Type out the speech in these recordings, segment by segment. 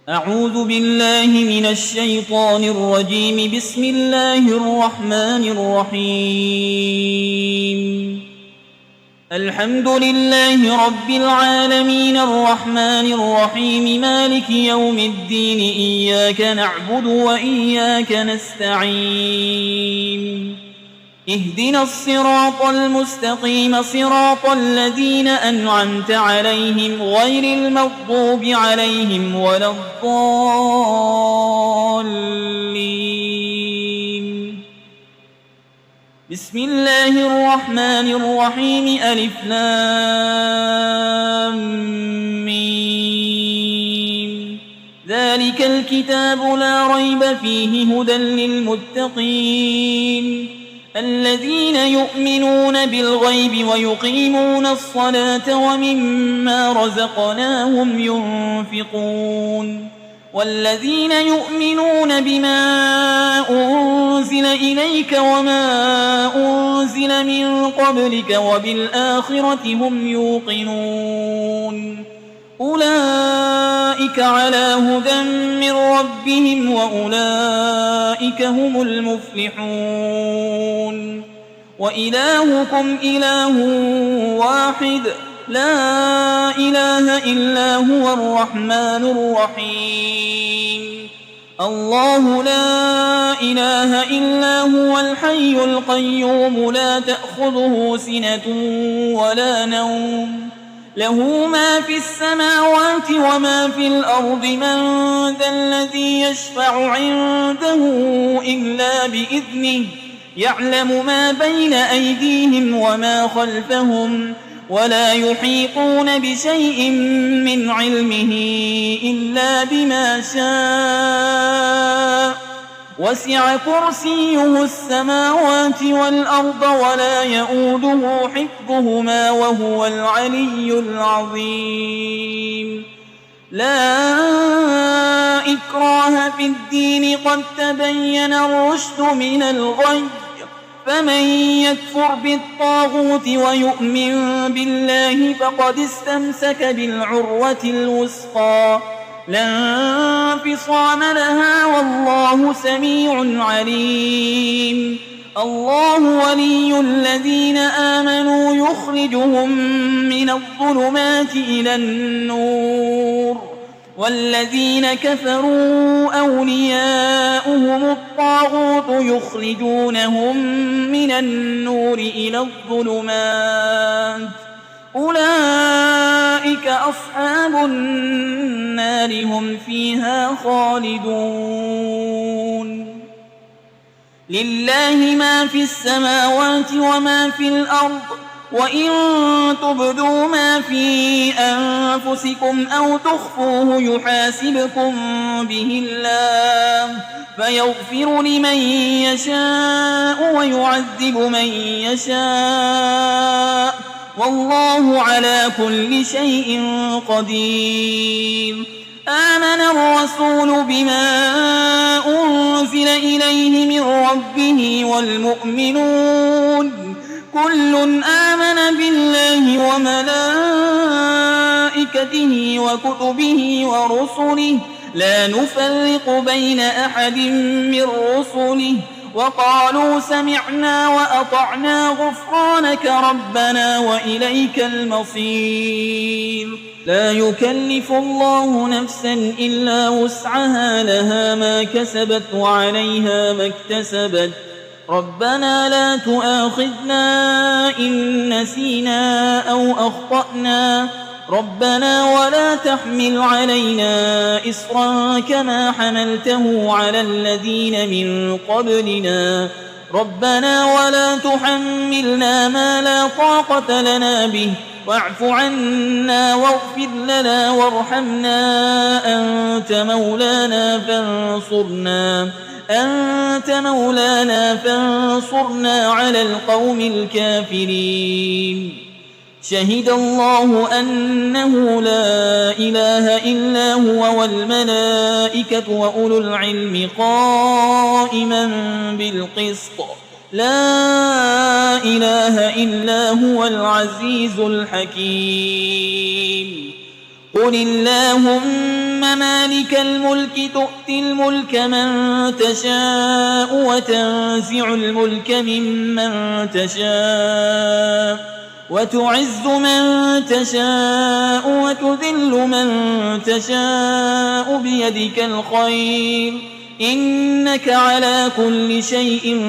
أعوذ بالله من الشيطان الرجيم. بسم الله الرحمن الرحيم. الحمد لله رب العالمين الرحمن الرحيم مالك يوم الدين. إياك نعبد وإياك نستعين. اهدنا الصراط المستقيم صراط الذين أنعمت عليهم غير المغضوب عليهم ولا الضالين. بسم الله الرحمن الرحيم. ألف لام ميم. ذلك الكتاب لا ريب فيه هدى للمتقين الذين يؤمنون بالغيب ويقيمون الصلاة ومما رزقناهم ينفقون والذين يؤمنون بما أنزل إليك وما أنزل من قبلك وبالآخرة هم يوقنون أولئك على هدى من ربهم وأولئك هم المفلحون. وإلهكم إله واحد لا إله إلا هو الرحمن الرحيم. الله لا إله إلا هو الحي القيوم لا تأخذه سنة ولا نوم له ما في السماوات وما في الأرض. من ذا الذي يشفع عنده إلا بإذنه يعلم ما بين أيديهم وما خلفهم ولا يحيطون بشيء من علمه إلا بما شاء. وسع كرسيه السماوات والأرض ولا يؤوده حفظهما وهو العلي العظيم. لا إكراه في الدين قد تبين الرشد من الغي. فمن يكفر بالطاغوت ويؤمن بالله فقد استمسك بالعروة الوثقى لا انفصام لها والله سميع عليم. الله ولي الذين آمنوا يخرجهم من الظلمات إلى النور والذين كفروا أولياؤهم الطاغوت يخرجونهم من النور إلى الظلمات. أولئك أصحاب النار هم فيها خالدون. لله ما في السماوات وما في الأرض وإن تبدوا ما في أنفسكم أو تخفوه يحاسبكم به الله فيغفر لمن يشاء ويعذب من يشاء والله على كل شيء قدير. آمن الرسول بما أنزل إليه من ربه والمؤمنون كل آمن بالله وملائكته وكتبه ورسله لا نفرق بين أحد من رسله وقالوا سمعنا وأطعنا غفرانك ربنا وإليك المصير. لا يكلف الله نفسا إلا وسعها لها ما كسبت وعليها ما اكتسبت. ربنا لا تؤاخذنا إن نسينا أو أخطأنا ربنا ولا تحمل علينا إصرا كما حملته على الذين من قبلنا ربنا ولا تحملنا ما لا طاقة لنا به واعف عنا واغفر لنا وارحمنا أنت مولانا فانصرنا على القوم الكافرين. شهد الله أنه لا إله إلا هو والملائكة وأولو العلم قائما بالقسط لا إله إلا هو العزيز الحكيم. قل اللهم مالك الملك تؤتي الملك من تشاء وتنزع الملك ممن تشاء وتعز من تشاء وتذل من تشاء بيدك الخير إنك على كل شيء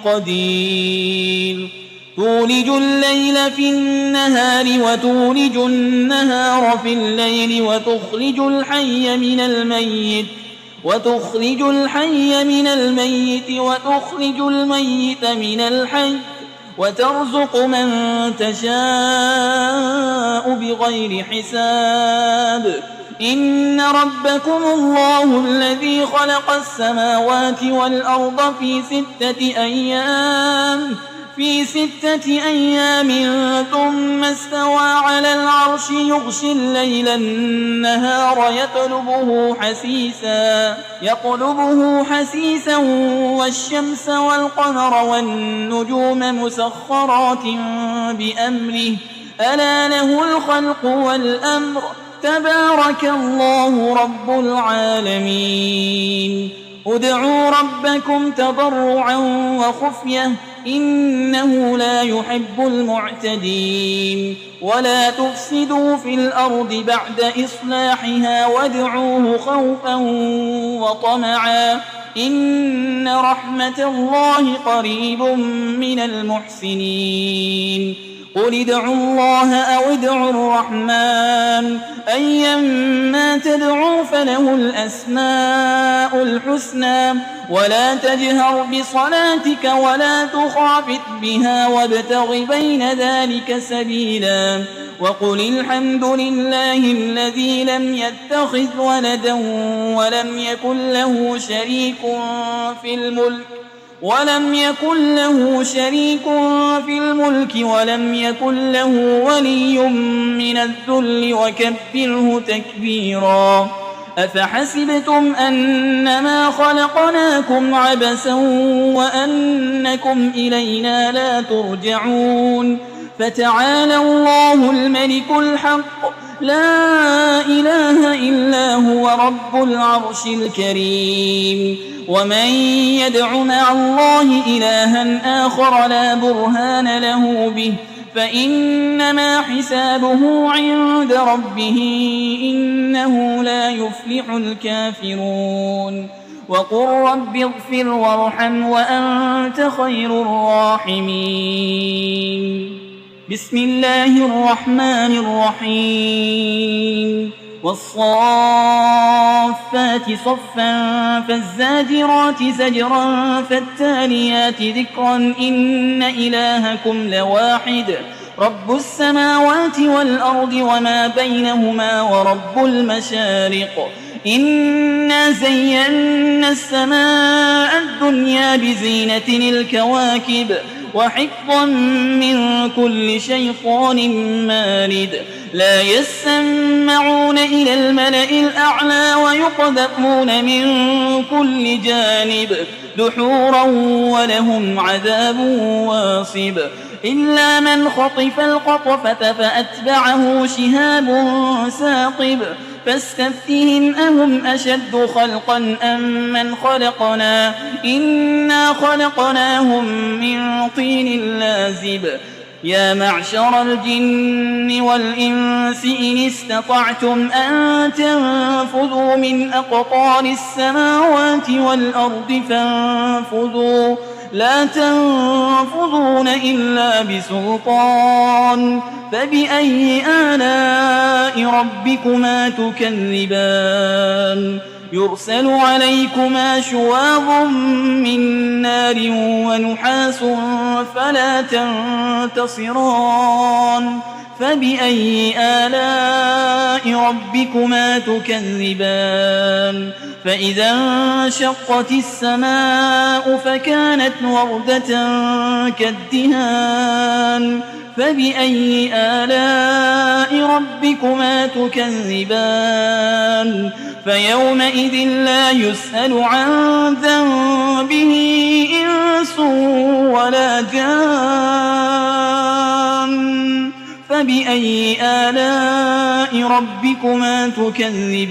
قدير تولج الليل في النهار وتولج النهار في الليل وتخرج الحي من الميت وتخرج الميت من الحي وترزق من تشاء بغير حساب إن ربكم الله الذي خلق السماوات والأرض في 6 أيام ثم استوى على العرش يغشي الليل النهار يطلبه حسيسا والشمس والقمر والنجوم مسخرات بأمره ألا له الخلق والأمر تبارك الله رب العالمين ادعوا ربكم تضرعا وخفية إنه لا يحب المعتدين ولا تفسدوا في الأرض بعد إصلاحها وادعوه خوفا وطمعا إن رحمة الله قريب من المحسنين قل ادعوا الله أو ادعوا الرحمن أيما تدعوا فله الأسماء الحسنى ولا تجهر بصلاتك ولا تخافت بها وابتغ بين ذلك سبيلا وقل الحمد لله الذي لم يتخذ ولدا ولم يكن له شريك في الملك ولم يكن له ولي من الذل وكبره تكبيرا أفحسبتم أنما خلقناكم عبثا وأنكم إلينا لا ترجعون فتعالى الله الملك الحق لا إله إلا هو رب العرش الكريم ومن يدع مع الله إلها آخر لا برهان له به فإنما حسابه عند ربه إنه لا يفلح الكافرون وقل رب اغفر وارحم وأنت خير الراحمين بسم الله الرحمن الرحيم والصافات صفا فالزاجرات زجرا فالتاليات ذكرا إن إلهكم لواحد رب السماوات والأرض وما بينهما ورب المشارق إنا زينا السماء الدنيا بزينة الكواكب وحفظا من كل شيطان مارد لا يسمعون إلى الملأ الأعلى ويقذفون من كل جانب دحورا ولهم عذاب واصب إلا من خطف الخطفة فأتبعه شهاب ثاقب فاستفتهم أهم أشد خلقا أم من خلقنا إنا خلقناهم من طين لازب يا معشر الجن والإنس إن استطعتم أن تنفذوا من أقطار السماوات والأرض فانفذوا لا تنفذون إلا بسلطان فبأي آلاء ربكما تكذبان يرسل عليكما شواظ من نار ونحاس فلا تنتصران فبأي آلاء ربكما تكذبان فإذا انشقت السماء فكانت وردة كالدهان فبأي آلاء ربكما تكذبان فيومئذ لا يسأل عن ذنبه إنس ولا جان فبأي آلاء ربكما تكذبان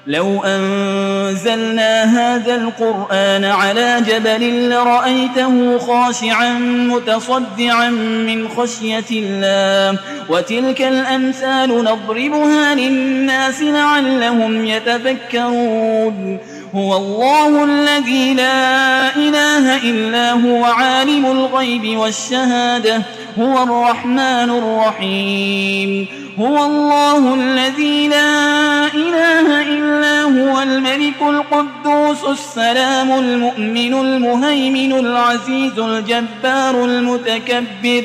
لو أنزلنا هذا القرآن على جبل لرأيته خاشعا متصدعا من خشية الله وتلك الأمثال نضربها للناس لعلهم يتفكرون هو الله الذي لا إله إلا هو عالم الغيب والشهادة هو الرحمن الرحيم هو الله الذي لا إله إلا هو الملك القدوس السلام المؤمن المهيمن العزيز الجبار المتكبر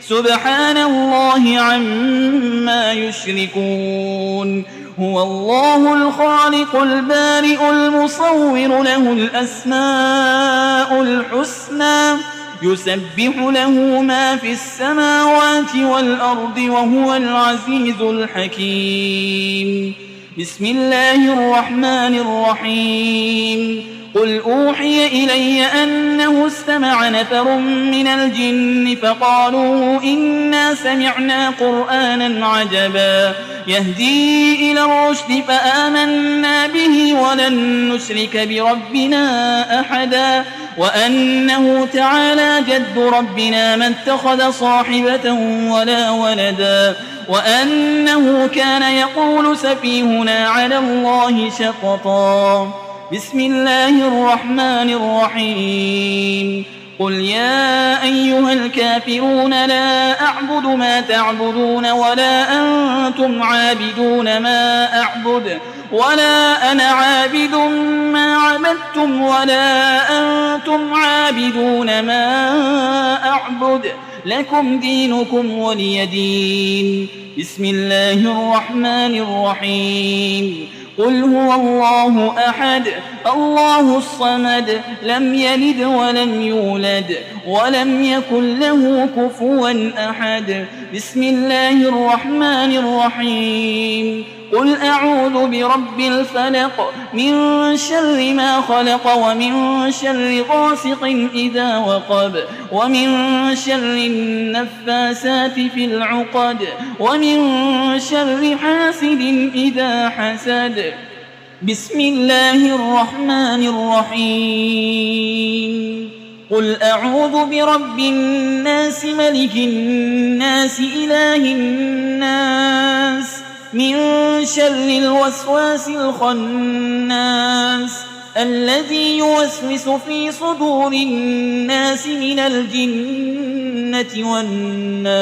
سبحان الله عما يشركون هو الله الخالق البارئ المصور له الأسماء الحسنى يسبح له ما في السماوات والأرض وهو العزيز الحكيم بسم الله الرحمن الرحيم قل أوحي إلي أنه استمع نفر من الجن فقالوا إنا سمعنا قرآنا عجبا يهدي إلى الرشد فآمنا به ولن نشرك بربنا أحدا وأنه تعالى جد ربنا ما اتخذ صاحبة ولا ولدا وأنه كان يقول سفيهنا على الله شططا بسم الله الرحمن الرحيم قل يا أيها الكافرون لا أعبد ما تعبدون ولا أنتم عابدون ما أعبد ولا أنا عابد ما عبدتم ولا أنتم عابدون ما أعبد لكم دينكم ولي دين بسم الله الرحمن الرحيم قل هو الله أحد الله الصمد لم يلد ولم يولد ولم يكن له كفوا أحد بسم الله الرحمن الرحيم قل أعوذ برب الفلق من شر ما خلق ومن شر غاسق إذا وقب ومن شر النفاسات في العقد ومن شر حاسد إذا حسد بسم الله الرحمن الرحيم قل أعوذ برب الناس ملك الناس إله الناس من شر الوسواس الخناس الذي يوسوس في صدور الناس من الجنة والناس